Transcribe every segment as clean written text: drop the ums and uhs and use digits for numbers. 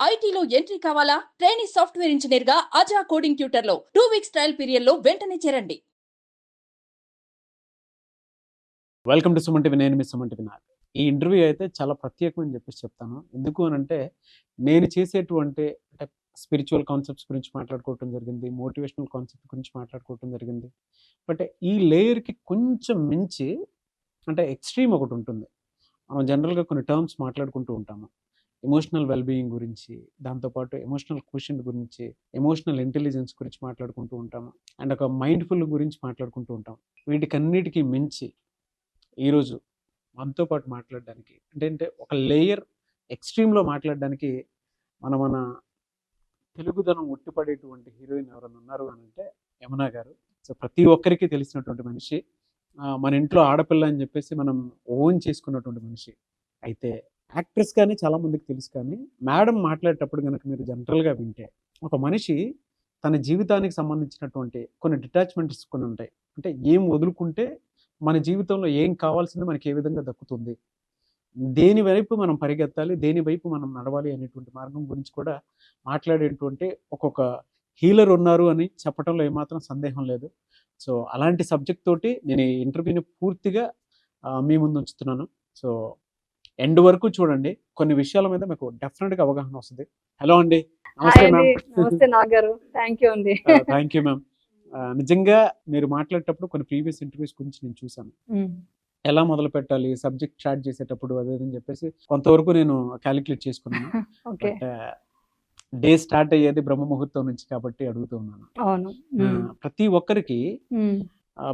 ఐటీలో ఎంట్రీ కావాలా? Trainee software engineer గా అజా కోడింగ్ ట్యూటర్ లో 2 వీక్స్ ట్రయల్ పీరియడ్ లో వెంటనే చేరండి. Welcome to Suman TV. నేను మీ సుమన్ టీవీ నాగ్. ఈ ఇంటర్వ్యూ అయితే చాలా ప్రత్యేకమని చెప్పేసి చెప్తాను. ఎందుకు అనంటే నేను చేసేటువంటి అంటే స్పిరిచువల్ కాన్సెప్ట్స్ గురించి మాట్లాడుకోవటం జరిగింది. మోటివేషనల్ కాన్సెప్ట్ గురించి మాట్లాడుకోవటం జరిగింది. బట్ ఈ లేయర్‌కి కొంచెం మించి అంటే ఎక్స్‌ట్రీమ్ ఒకటుంటుంది. మనం జనరల్‌గా కొన్ని టర్మ్స్ మాట్లాడుకుంటూ ఉంటాము. ఎమోషనల్ వెల్ బీయింగ్ గురించి, దాంతో పాటు ఎమోషనల్ క్వోషియంట్ గురించి, ఎమోషనల్ ఇంటెలిజెన్స్ గురించి మాట్లాడుకుంటూ ఉంటాము. అండ్ ఒక మైండ్‌ఫుల్ గురించి మాట్లాడుకుంటూ ఉంటాం. వీటికన్నిటికి మించి ఈరోజు మనతో పాటు మాట్లాడడానికి అంటే ఒక లేయర్ ఎక్స్‌ట్రీమ్‌లో మాట్లాడడానికి మన తెలుగుదనం ఉట్టిపడేటువంటి హీరోయిన్ ఎవరైనా ఉన్నారు అనంటే యమున గారు. సో ప్రతి ఒక్కరికి తెలిసినటువంటి మనిషి. మన ఇంట్లో ఆడపిల్ల అని చెప్పేసి మనం ఓన్ చేసుకున్నటువంటి మనిషి. అయితే యాక్ట్రెస్ కానీ చాలా మందికి తెలుసు. కానీ మేడం మాట్లాడేటప్పుడు గనక మీరు జనరల్‌గా వింటే ఒక మనిషి తన జీవితానికి సంబంధించినటువంటి కొన్ని డిటాచ్‌మెంట్స్ కొన్ని ఉంటాయి. అంటే ఏం వదులుకుంటే మన జీవితంలో ఏం కావాల్సింది మనకి ఏ విధంగా దక్కుతుంది, దేని వైపు మనం పరిగెత్తాలి, దేని వైపు మనం నడవాలి అనేటువంటి మార్గం గురించి కూడా మాట్లాడేటువంటి ఒక్కొక్క హీలర్ ఉన్నారు అని చెప్పడంలో ఏమాత్రం సందేహం లేదు. సో అలాంటి సబ్జెక్ట్ తోటి నేను ఈ ఇంటర్వ్యూని పూర్తిగా మీ ముందు ఉంచుతున్నాను. సో ఎండ్ వరకు చూడండి. కొన్ని విషయాల మీద మీకు డెఫినెట్‌గా అవగాహన వస్తుంది. హలో అండి. నమస్తే మ్యామ్. నమస్తే నాగారు. థ్యాంక్ యూ అండి. Thank you ma'am. నిజంగా మీరు మాట్లాడేటప్పుడు కొన్ని ప్రీవియస్ ఇంటర్వ్యూస్ గురించి నేను చూసాను. ఎలా మొదలు పెట్టాలి సబ్జెక్ట్ స్టార్ట్ చేసేటప్పుడు అదే అని చెప్పేసి కొంతవరకు నేను క్యాలిక్యులేట్ చేసుకున్నాను. బట్ డే స్టార్ట్ అయ్యేది బ్రహ్మ ముహూర్తం నుంచి కాబట్టి అడుగుతూ ఉన్నాను. ప్రతి ఒక్కరికి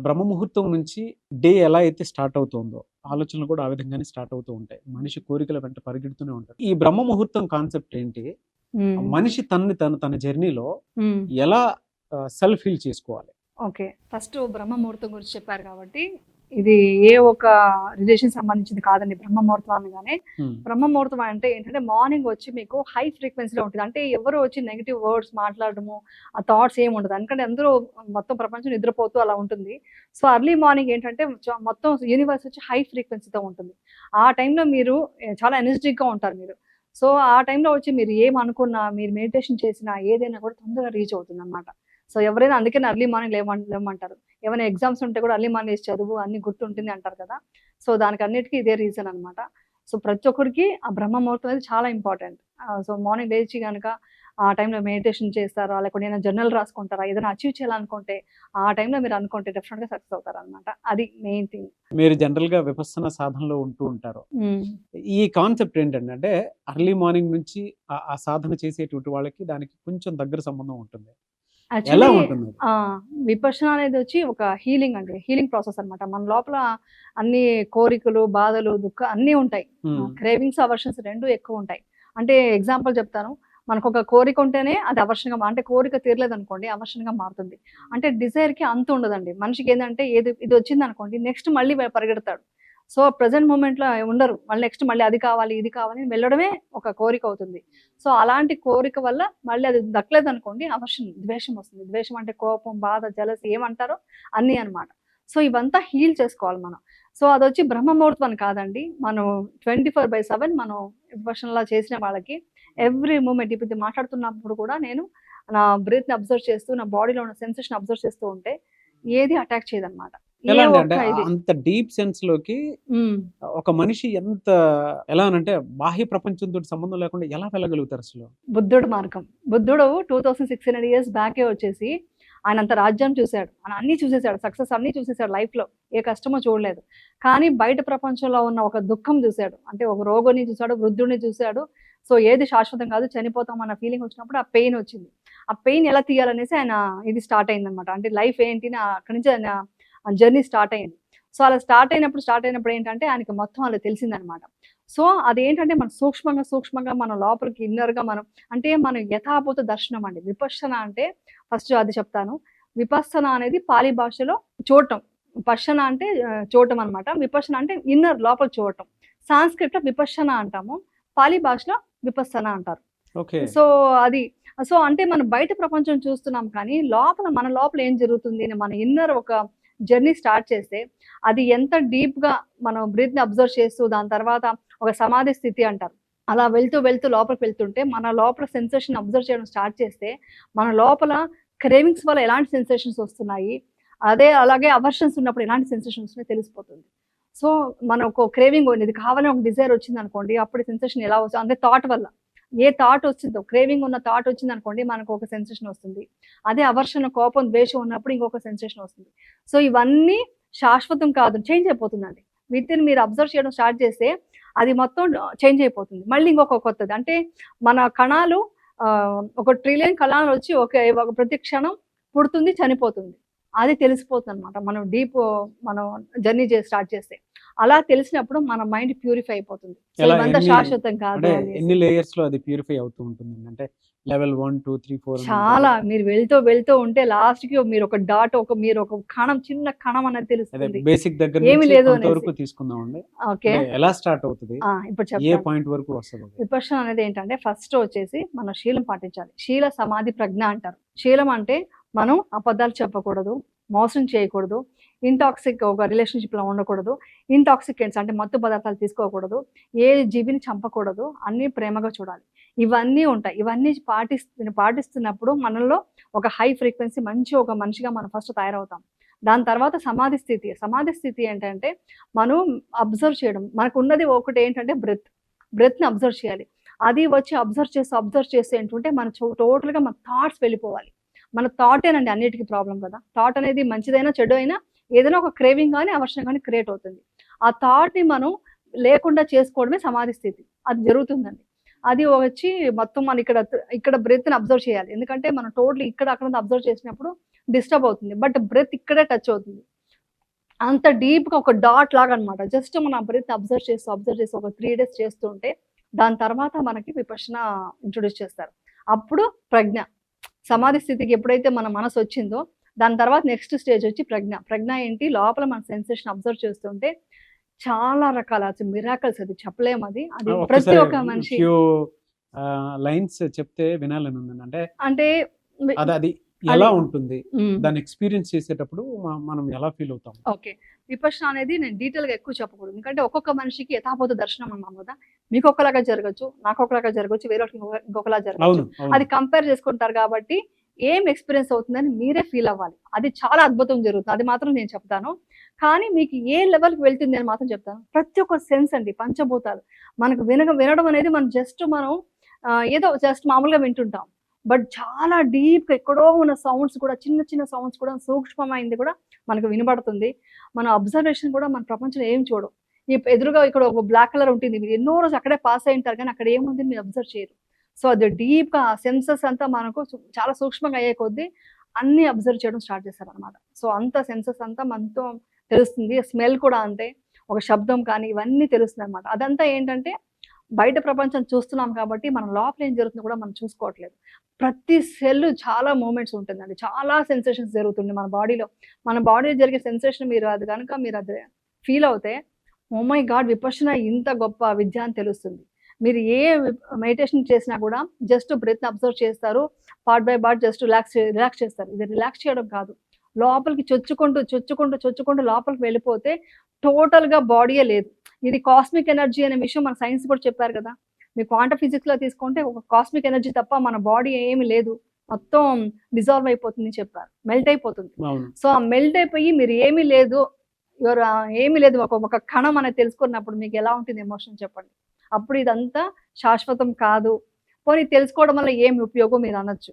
బ్రహ్మ ముహూర్తం నుంచి డే ఎలా అయితే స్టార్ట్ అవుతుందో ఆలోచనలు కూడా ఆ విధంగానే స్టార్ట్ అవుతూ ఉంటాయి. మనిషి కోరికల వెంట పరిగెడుతూనే ఉంటారు. ఈ బ్రహ్మ ముహూర్తం కాన్సెప్ట్ ఏంటి? మనిషి తన జర్నీలో ఎలా సెల్ఫ్ హీల్ చేసుకోవాలి? ఓకే, ఫస్ట్ బ్రహ్మ ముహూర్తం గురించి చెప్పారు కాబట్టి ఇది ఏ ఒక రిలేషన్ సంబంధించింది కాదండి. బ్రహ్మ ముహూర్తం అనగానే బ్రహ్మ ముహూర్తం అంటే ఏంటంటే మార్నింగ్ వచ్చి మీకు హై ఫ్రీక్వెన్సీలో ఉంటుంది. అంటే ఎవరు వచ్చి నెగిటివ్ వర్డ్స్ మాట్లాడము, ఆ థాట్స్ ఏమి ఉండదు. ఎందుకంటే అందరూ మొత్తం ప్రపంచం నిద్రపోతూ అలా ఉంటుంది. సో అర్లీ మార్నింగ్ ఏంటంటే మొత్తం యూనివర్స్ వచ్చి హై ఫ్రీక్వెన్సీతో ఉంటుంది. ఆ టైంలో మీరు చాలా ఎనర్జెటిక్గా ఉంటారు మీరు. సో ఆ టైంలో వచ్చి మీరు ఏమనుకున్నా, మీరు మెడిటేషన్ చేసినా ఏదైనా కూడా తొందరగా రీచ్ అవుతుంది అనమాట. సో ఎవరైనా అందుకని అర్లీ మార్నింగ్ లేవమంటారు. ఏమైనా ఎగ్జామ్స్ ఉంటే కూడా అర్లీ మార్నింగ్ చదువు అన్ని గుర్తుంటుంది అంటారు కదా. సో దానికి అన్నిటికీ ఇదే రీజన్ అనమాట. సో ప్రతి ఒక్కరికి ఆ బ్రహ్మ ముహూర్తం అనేది చాలా ఇంపార్టెంట్. సో మార్నింగ్ లేచి కనుక ఆ టైంలో మెడిటేషన్ చేస్తారా, లేకపోతే ఏదైనా జర్నల్ రాసుకుంటారా, ఏదైనా అచీవ్ చేయాలనుకుంటే ఆ టైంలో మీరు అనుకుంటే డెఫినెట్గా సక్సెస్ అవుతారు అనమాట. అది మెయిన్ థింగ్. మీరు జనరల్ గా విపස්සన సాధనలో ఉంటూ ఉంటారు. ఈ కాన్సెప్ట్ ఏంటంటే అంటే అర్లీ మార్నింగ్ నుంచి ఆ సాధన చేసేటువంటి వాళ్ళకి దానికి కొంచెం దగ్గర సంబంధం ఉంటుంది. ఎలా ఉంటుంది? విపశ్యన అనేది వచ్చి ఒక హీలింగ్ అండి. హీలింగ్ ప్రాసెస్ అనమాట. మన లోపల అన్ని కోరికలు, బాధలు, దుఃఖం అన్నీ ఉంటాయి. క్రేవింగ్స్, అవర్షన్స్ 2 ఎక్కువ ఉంటాయి. అంటే ఎగ్జాంపుల్ చెప్తాను. మనకు ఒక కోరిక ఉంటేనే అది అవర్షన్గా, అంటే కోరిక తీరలేదు అనుకోండి అవర్షన్గా మారుతుంది. అంటే డిజైర్కి అంత ఉండదండి. మనిషికి ఏంటంటే ఇది వచ్చింది అనుకోండి నెక్స్ట్ మళ్ళీ పరిగెడతాడు. సో ప్రెజెంట్ మూమెంట్లో ఉండరు. మళ్ళీ నెక్స్ట్ మళ్ళీ అది కావాలి ఇది కావాలి వెళ్ళడమే ఒక కోరిక అవుతుంది. సో అలాంటి కోరిక వల్ల మళ్ళీ అది దక్కలేదు అనుకోండి అవర్షన్, ద్వేషం వస్తుంది. ద్వేషం అంటే కోపం, బాధ, జలసి ఏమంటారో అన్నీ అనమాట. సో ఇవంతా హీల్ చేసుకోవాలి మనం. సో అదొచ్చి బ్రహ్మ ముహూర్తం అని కాదండి. మనం 24/7 మనం విపశ్యనలా చేసిన వాళ్ళకి ఎవ్రీ మూమెంట్ ఇప్పుడు మాట్లాడుతున్నప్పుడు కూడా నేను నా బ్రీత్ని అబ్జర్వ్ చేస్తూ నా బాడీలో ఉన్న సెన్సేషన్ అబ్జర్వ్ చేస్తూ ఉంటే ఏది అటాక్ చేయదన్నమాట. అంత డీప్ సెన్స్ లోకి ఒక మనిషి ఎంత ఎలా అంటే బాహ్య ప్రపంచంతో సంబంధం లేకుండా ఎలా వెళ్ళగలుగుతారు అసలు? బుద్ధుడు మార్గం. బుద్ధుడు 2600 ఇయర్స్ బ్యాకే వచ్చేసి ఆయన అంత రాజ్యం చూశాడు, ఆయన అన్ని చూసేశాడు, సక్సెస్ అన్ని చూసేశాడు లైఫ్ లో, ఏ కష్టమో చూడలేదు. కానీ బయట ప్రపంచంలో ఉన్న ఒక దుఃఖం చూశాడు. అంటే ఒక రోగుని చూశాడు, వృద్ధుడిని చూశాడు. సో ఏది శాశ్వతం కాదు, చనిపోతాం అన్న ఫీలింగ్ వచ్చినప్పుడు ఆ పెయిన్ వచ్చింది. ఆ పెయిన్ ఎలా తీయాలనేసి ఆయన ఇది స్టార్ట్ అయింది అనమాట. అంటే లైఫ్ ఏంటి అక్కడి నుంచి ఆయన జర్నీ స్టార్ట్ అయింది. సో అలా స్టార్ట్ అయినప్పుడు ఏంటంటే ఆయనకి మొత్తం అలా తెలిసిందనమాట. సో అదేంటంటే మనం సూక్ష్మంగా మన లోపలికి ఇన్నర్గా అంటే మనం యథాభూత దర్శనం అండి. విపశ్యన అంటే ఫస్ట్ అది చెప్తాను. విపස්සన అనేది పాలి భాషలో చూడటం, పశ్యన అంటే చూడటం అనమాట. విపశ్యన అంటే ఇన్నర్ లోపల చూడటం. సాంస్క్రిట్ విపశ్యన అంటాము, పాలి భాషలో విపස්සన అంటారు. సో అది సో అంటే మనం బయట ప్రపంచం చూస్తున్నాం కానీ మన లోపల ఏం జరుగుతుంది మన ఇన్నర్ ఒక జర్నీ స్టార్ట్ చేస్తే అది ఎంత డీప్ గా మనం బ్రీత్ ని అబ్జర్వ్ చేస్తూ దాని తర్వాత ఒక సమాధి స్థితి అంటారు. అలా వెళ్తూ వెళ్తూ లోపలికి వెళ్తుంటే మన లోపల సెన్సేషన్ అబ్జర్వ్ చేయడం స్టార్ట్ చేస్తే మన లోపల క్రేవింగ్స్ వల్ల ఎలాంటి సెన్సేషన్స్ వస్తున్నాయి, అలాగే అవర్షన్స్ ఉన్నప్పుడు ఎలాంటి సెన్సేషన్ వస్తున్నాయో తెలిసిపోతుంది. సో మన ఒక క్రేవింగ్ ఇది కావాలని ఒక డిజైర్ వచ్చింది అనుకోండి, అప్పుడు సెన్సేషన్ ఎలా వస్తుంది అంటే థాట్ వల్ల ఏ థాట్ వచ్చిందో, క్రేవింగ్ ఉన్న థాట్ వచ్చింది అనుకోండి మనకు ఒక సెన్సేషన్ వస్తుంది. అదే అవర్షన్, కోపం, ద్వేషం ఉన్నప్పుడు ఇంకొక సెన్సేషన్ వస్తుంది. సో ఇవన్నీ శాశ్వతం కాదు, చేంజ్ అయిపోతుందండి. వీటిని మీరు అబ్జర్వ్ చేయడం స్టార్ట్ చేస్తే అది మొత్తం చేంజ్ అయిపోతుంది. మళ్ళీ ఇంకొక కొత్తది అంటే మన కణాలు 1 ట్రిలియన్ కణాలు వచ్చి ఒక ప్రతి క్షణం పుడుతుంది, చనిపోతుంది. అది తెలిసిపోతుంది అనమాట మనం మనం జర్నీ స్టార్ట్ చేస్తే. అలా తెలిసినప్పుడు మన మైండ్ ప్యూరిఫై అయిపోతుంది. సో ఎలా ఇవంతా ఎన్ని శాశ్వతం కాదు అంటే అనేసి. ఎన్ని లేయర్స్ లో అది ప్యూరిఫై అవుతూ ఉంటుంది? అంటే లెవెల్ 1, 2, 3, 4 చాలా మీరు వెళ్తూ ఉంటే లాస్ట్ కి మీరు ఒక డాట్ మీరు ఒక కణం, చిన్న కణం అనేది తెలుస్తుంది. బేసిక్ దగ్గర ఏమీ నుంచి లేదు కొంత అనేసి. వరకు తీసుకుందామండి. ఓకే, అంటే ఎలా స్టార్ట్ అవుతుంది, ఇప్పుడు ఏ చెప్తాను. పాయింట్ వరకు వస్తుంది? విపశ్యన అనేది ఏంటంటే ఫస్ట్ వచ్చేసి మన శీలం పాటించాలి. శీల సమాధి ప్రజ్ఞ అంటారు. శీలం అంటే మనం అబద్ధాలు చెప్పకూడదు, మోసం చేయకూడదు, ఇంటాక్సిక్ ఒక రిలేషన్షిప్ లో ఉండకూడదు, ఇంటాక్సికెంట్స్ అంటే మత్తు పదార్థాలు తీసుకోకూడదు, ఏ జీవిని చంపకూడదు, అన్ని ప్రేమగా చూడాలి. ఇవన్నీ ఉంటాయి. ఇవన్నీ పాటిస్తున్నప్పుడు మనలో ఒక హై ఫ్రీక్వెన్సీ మంచి ఒక మనిషిగా మనం ఫస్ట్ తయారవుతాం. దాని తర్వాత సమాధి స్థితి. సమాధి స్థితి ఏంటంటే మనం అబ్జర్వ్ చేయడం. మనకు ఉన్నది ఒకటి ఏంటంటే బ్రెత్ని అబ్జర్వ్ చేయాలి. అది వచ్చి అబ్జర్వ్ చేస్తే ఏంటంటే మన టోటల్గా మన థాట్స్ వెళ్ళిపోవాలి. మన థాటేనండి అన్నిటికీ ప్రాబ్లం కదా. థాట్ అనేది మంచిదైనా చెడు అయినా ఏదైనా ఒక క్రేవింగ్ కానీ అవర్షన్ కానీ క్రియేట్ అవుతుంది. ఆ థాట్ని మనం లేకుండా చేసుకోవడమే సమాధి స్థితి. అది జరుగుతుందండి. అది వచ్చి మొత్తం మన ఇక్కడ బ్రెత్ని అబ్జర్వ్ చేయాలి. ఎందుకంటే మనం టోటల్ ఇక్కడ అక్కడ అబ్జర్వ్ చేసినప్పుడు డిస్టర్బ్ అవుతుంది. బట్ బ్రెత్ ఇక్కడే టచ్ అవుతుంది. అంత డీప్గా ఒక డాట్ లాగా అనమాట. జస్ట్ మన బ్రెత్ అబ్జర్వ్ చేస్తూ ఒక 3 days చేస్తుంటే దాని తర్వాత మనకి విపశ్యన ఇంట్రొడ్యూస్ చేస్తారు. అప్పుడు ప్రజ్ఞ. సమాధి స్థితికి ఎప్పుడైతే మన మనసు వచ్చిందో దాని తర్వాత నెక్స్ట్ స్టేజ్ వచ్చి ప్రజ్ఞ. ప్రజ్ఞ ఏంటి, లోపల మన సెన్సేషన్ అబ్జర్వ్ చేస్తుంటే చాలా రకాల మిరాకల్స్, అది చెప్పలేము. అది ప్రతి ఒక్క మనిషి లైన్స్ చెప్తే వినాలని ఉందండి. అంటే అంటే అది ఎలా ఉంటుంది, దాన్ని ఎక్స్పీరియన్స్ చేసేటప్పుడు మనం ఎలా ఫీల్ అవుతాం? ఓకే, విపశ్యన అనేది నేను డీటెయిల్ గా ఎక్కువ చెప్పకూడదు. ఎందుకంటే ఒక్కొక్క మనిషికి యథాపోత దర్శనం అన్నాం కదా. మీకు ఒకలాగా జరగచ్చు, నాకు ఒకలాగా జరగచ్చు, వేరే ఇంకొకలా జరగచ్చు. అది కంపేర్ చేసుకుంటారు కాబట్టి ఏం ఎక్స్పీరియన్స్ అవుతుందని మీరే ఫీల్ అవ్వాలి. అది చాలా అద్భుతం జరుగుతుంది. అది మాత్రం నేను చెప్తాను. కానీ మీకు ఏ లెవెల్కి వెళ్తుంది అని మాత్రం చెప్తాను. ప్రతి ఒక్క సెన్స్ అండి, పంచభూతాలు మనకు వినడం అనేది మనం ఏదో జస్ట్ మామూలుగా వింటుంటాం. బట్ చాలా డీప్గా ఎక్కడో ఉన్న సౌండ్స్ కూడా, చిన్న సౌండ్స్ కూడా, సూక్ష్మమైంది కూడా మనకు వినబడుతుంది. మన అబ్జర్వేషన్ కూడా మన ప్రపంచంలో ఏం చూడం. ఎదురుగా ఇక్కడ ఒక బ్లాక్ కలర్ ఉంటుంది, మీరు ఎన్నో రోజు అక్కడే పాస్ అయి ఉంటారు కానీ అక్కడ ఏముంది మీరు అబ్జర్వ్ చేయరు. సో అది డీప్గా సెన్సెస్ అంతా మనకు చాలా సూక్ష్మంగా అయ్యే కొద్దీ అన్ని అబ్జర్వ్ చేయడం స్టార్ట్ చేస్తారు అనమాట. సో అంత సెన్సెస్ అంతా మనతో తెలుస్తుంది. స్మెల్ కూడా అంతే, ఒక శబ్దం కానీ ఇవన్నీ తెలుస్తుంది అనమాట. అదంతా ఏంటంటే బయట ప్రపంచం చూస్తున్నాం కాబట్టి మన లోపల ఏం జరుగుతుందో కూడా మనం చూసుకోవట్లేదు. ప్రతి సెల్ చాలా మూమెంట్స్ ఉంటుందండి, చాలా సెన్సేషన్స్ జరుగుతుంది మన బాడీలో జరిగే సెన్సేషన్ మీరు అది ఫీల్ అవుతే ఓ మై గాడ్ విపశ్యన ఇంత గొప్ప విద్య అని తెలుస్తుంది. మీరు ఏ మెడిటేషన్ చేసినా కూడా జస్ట్ బ్రెత్ అబ్జర్వ్ చేస్తారు, part by part just relax చేస్తారు. ఇది రిలాక్స్ చేయడం కాదు, లోపలికి చొచ్చుకుంటూ లోపలికి వెళ్ళిపోతే టోటల్గా బాడీయే లేదు. ఇది కాస్మిక్ ఎనర్జీ అనే విషయం మన సైన్స్ కూడా చెప్పారు కదా. మీరు క్వాంటమ్ ఫిజిక్స్లో తీసుకుంటే ఒక కాస్మిక్ ఎనర్జీ తప్ప మన బాడీ ఏమి లేదు, మొత్తం డిజాల్వ్ అయిపోతుంది చెప్పారు, మెల్ట్ అయిపోతుంది. సో ఆ మెల్ట్ అయిపోయి మీరు ఏమీ లేదు ఒక కణం అనేది తెలుసుకున్నప్పుడు మీకు ఎలా ఉంటుంది ఎమోషన్ చెప్పండి. అప్పుడు ఇదంతా శాశ్వతం కాదు, పోనీ తెలుసుకోవడం వల్ల ఏమి ఉపయోగం మీరు అనొచ్చు.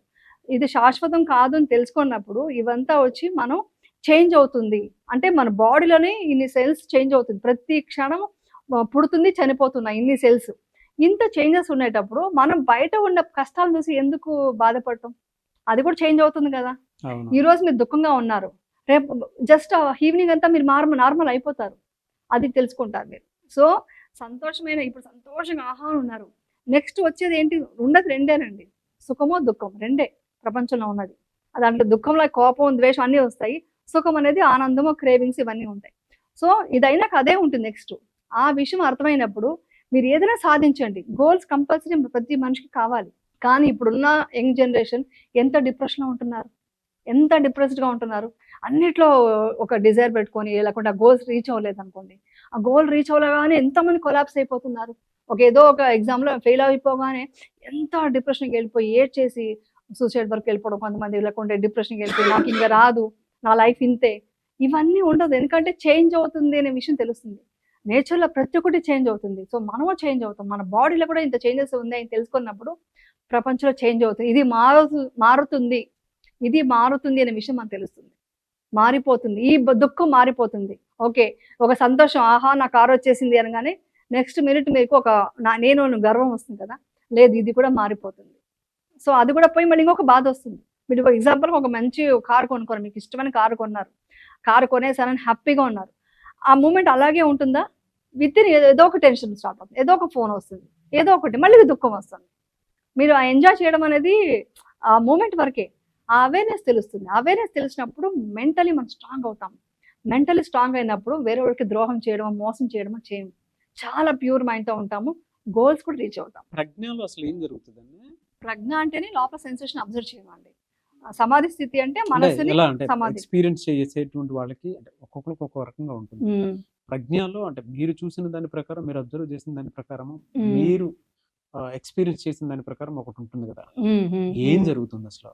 ఇది శాశ్వతం కాదు అని తెలుసుకున్నప్పుడు ఇవంతా వచ్చి మనం చేంజ్ అవుతుంది. అంటే మన బాడీలోనే ఇన్ని సెల్స్ చేంజ్ అవుతుంది, ప్రతి క్షణం పుడుతుంది చనిపోతున్నాయి ఇన్ని సెల్స్. ఇంత చేంజెస్ ఉండేటప్పుడు మనం బయట ఉన్న కష్టాలు చూసి ఎందుకు బాధపడటం, అది కూడా చేంజ్ అవుతుంది కదా. ఈ రోజు మీరు దుఃఖంగా ఉన్నారు, రేపు జస్ట్ ఈవినింగ్ అంతా మీరు నార్మల్ అయిపోతారు, అది తెలుసుకుంటారు మీరు. సో ఇప్పుడు సంతోషంగా ఆహారం ఉన్నారు, నెక్స్ట్ వచ్చేది ఏంటి, ఉండదు రెండేనండి, సుఖమో దుఃఖం రెండే ప్రపంచంలో ఉన్నది. దాంట్లో దుఃఖంలో కోపం ద్వేషం అన్నీ వస్తాయి, సుఖం అనేది ఆనందము క్రేవింగ్స్ ఇవన్నీ ఉంటాయి. సో ఇదైనాక అదే ఉంటుంది నెక్స్ట్. ఆ విషయం అర్థమైనప్పుడు మీరు ఏదైనా సాధించండి. గోల్స్ కంపల్సరీ ప్రతి మనిషికి కావాలి. కానీ ఇప్పుడున్న యంగ్ జనరేషన్ ఎంత డిప్రెషన్లో ఉంటున్నారు, ఎంత డిప్రెస్డ్గా ఉంటున్నారు. అన్నిట్లో ఒక డిజైర్ పెట్టుకొని లేకుండా గోల్స్ రీచ్ అవ్వలేదు అనుకోండి, ఆ గోల్ రీచ్ అవ్వగానే ఎంతమంది కొలాప్స్ అయిపోతున్నారు. ఏదో ఒక ఎగ్జామ్లో ఫెయిల్ అయిపోగానే ఎంత డిప్రెషన్కి వెళ్ళిపోయి ఏడ్చేసి సూసైడ్ వరకు వెళ్ళిపోవడం కొంతమంది, లేకుంటే డిప్రెషన్కి వెళ్ళిపోయి నాకు ఇంకా రాదు, నా లైఫ్ ఇంతే, ఇవన్నీ ఉండదు. ఎందుకంటే చేంజ్ అవుతుంది అనే విషయం తెలుస్తుంది. నేచర్లో ప్రతి ఒక్కటి చేంజ్ అవుతుంది. సో మనము చేంజ్ అవుతాం. మన బాడీలో కూడా ఇంత చేంజెస్ ఉంది అని తెలుసుకున్నప్పుడు ప్రపంచంలో చేంజ్ అవుతుంది. ఇది మారుతుంది, ఇది మారుతుంది అనే విషయం మనకు తెలుస్తుంది. మారిపోతుంది, ఈ దుఃఖం మారిపోతుంది. ఓకే, ఒక సంతోషం, ఆహా నా కారు వచ్చేసింది అనగానే నెక్స్ట్ మినిట్ మీకు ఒక నేను గర్వం వస్తుంది కదా, లేదు ఇది కూడా మారిపోతుంది. సో అది కూడా పోయి మళ్ళీ ఇంకొక బాధ వస్తుంది. మీరు ఒక ఎగ్జాంపుల్ ఒక మంచి కారు కొనుక్కోరు, మీకు ఇష్టమైన కారు కొన్నారు, కారు కొనేసారని హ్యాపీగా ఉన్నారు. ఆ మూమెంట్ అలాగే ఉంటుందా? విత్ ఇన్ ఏదో ఒక టెన్షన్ స్టార్ట్ అవుతుంది, ఏదో ఒక ఫోన్ వస్తుంది, ఏదో ఒకటి మళ్ళీ దుఃఖం వస్తుంది. మీరు ఆ ఎంజాయ్ చేయడం అనేది ఆ మూమెంట్ వరకే. ఆ అవేర్నెస్ తెలుస్తుంది. అవేర్నెస్ తెలిసినప్పుడు మెంటలీ మనం స్ట్రాంగ్ అవుతాం. మెంటలీ స్ట్రాంగ్ అయినప్పుడు వేరే వాళ్ళకి ద్రోహం చేయడం, మోసం చేయడం చేయము. చాలా ప్యూర్ మైండ్తో ఉంటాము. గోల్స్ కూడా రీచ్ అవుతాం. ప్రజ్ఞలో అసలు ఏం జరుగుతుందండి? ప్రజ్ఞ అంటేనే లోపల సెన్సేషన్ అబ్జర్వ్ చేయమండి. సమాధి స్థితి అంటే మనసుని ఎలా అంటే సమాధి. ఎక్స్పీరియన్స్ చేసేటువంటి వాళ్ళకి అంటే ఒక్కొక్కరికి ఒక్కొక్క రకంగా ఉంటుంది. ప్రజ్ఞలో అంటే మీరు చూసిన దాని ప్రకారం, మీరు అబ్జర్వ్ చేసిన దాని ప్రకారం, మీరు ఎక్స్పీరియన్స్ చేసిన దాని ప్రకారం ఒకటి ఉంటుంది కదా, ఏం జరుగుతుంది అసలు?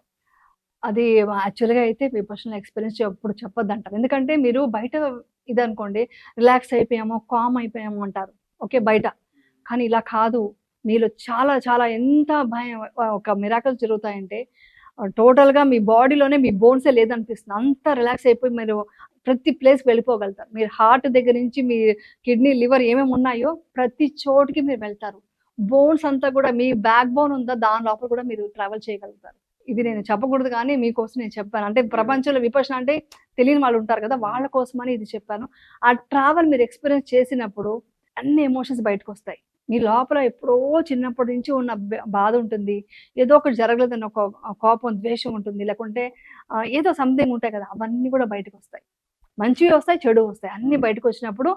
అది యాక్చువల్గా అయితే విపర్సనల్ ఎక్స్పీరియన్స్ ఎప్పుడు చెప్పొద్దు అంటారు. ఎందుకంటే మీరు బయట ఇది అనుకోండి, రిలాక్స్ అయిపోయాము, కామ్ అయిపోయాము అంటారు, ఓకే బయట. కానీ ఇలా కాదు, మీలో చాలా చాలా ఎంత భయం, ఒక మిరాకల్స్ జరుగుతాయంటే టోటల్గా మీ బాడీలోనే మీ బోన్సే లేదనిపిస్తుంది. అంత రిలాక్స్ అయిపోయి మీరు ప్రతి ప్లేస్కి వెళ్ళిపోగలుగుతారు. మీరు హార్ట్ దగ్గర నుంచి మీ కిడ్నీ, లివర్ ఏమేమి ఉన్నాయో ప్రతి చోటికి మీరు వెళ్తారు. బోన్స్ అంతా కూడా, మీ బ్యాక్ బోన్ ఉందా దాని లోపల కూడా మీరు ట్రావెల్ చేయగలుగుతారు. ఇది నేను చెప్పకూడదు కానీ మీకోసం నేను చెప్పాను. అంటే ప్రపంచంలో విపర్సన అంటే తెలియని వాళ్ళు ఉంటారు కదా, వాళ్ళ కోసమని ఇది చెప్పాను. ఆ ట్రావెల్ మీరు ఎక్స్పీరియన్స్ చేసినప్పుడు అన్ని ఎమోషన్స్ బయటకు వస్తాయి. మీ లోపల ఎప్పుడో చిన్నప్పటి నుంచి ఉన్న బాధ ఉంటుంది, ఏదో ఒకటి జరగలేదని ఒక కోపం, ద్వేషం ఉంటుంది, లేకుంటే ఏదో సంథింగ్ ఉంటాయి కదా, అవన్నీ కూడా బయటకు వస్తాయి. మంచివి వస్తాయి, చెడు వస్తాయి. అన్ని బయటకు వచ్చినప్పుడు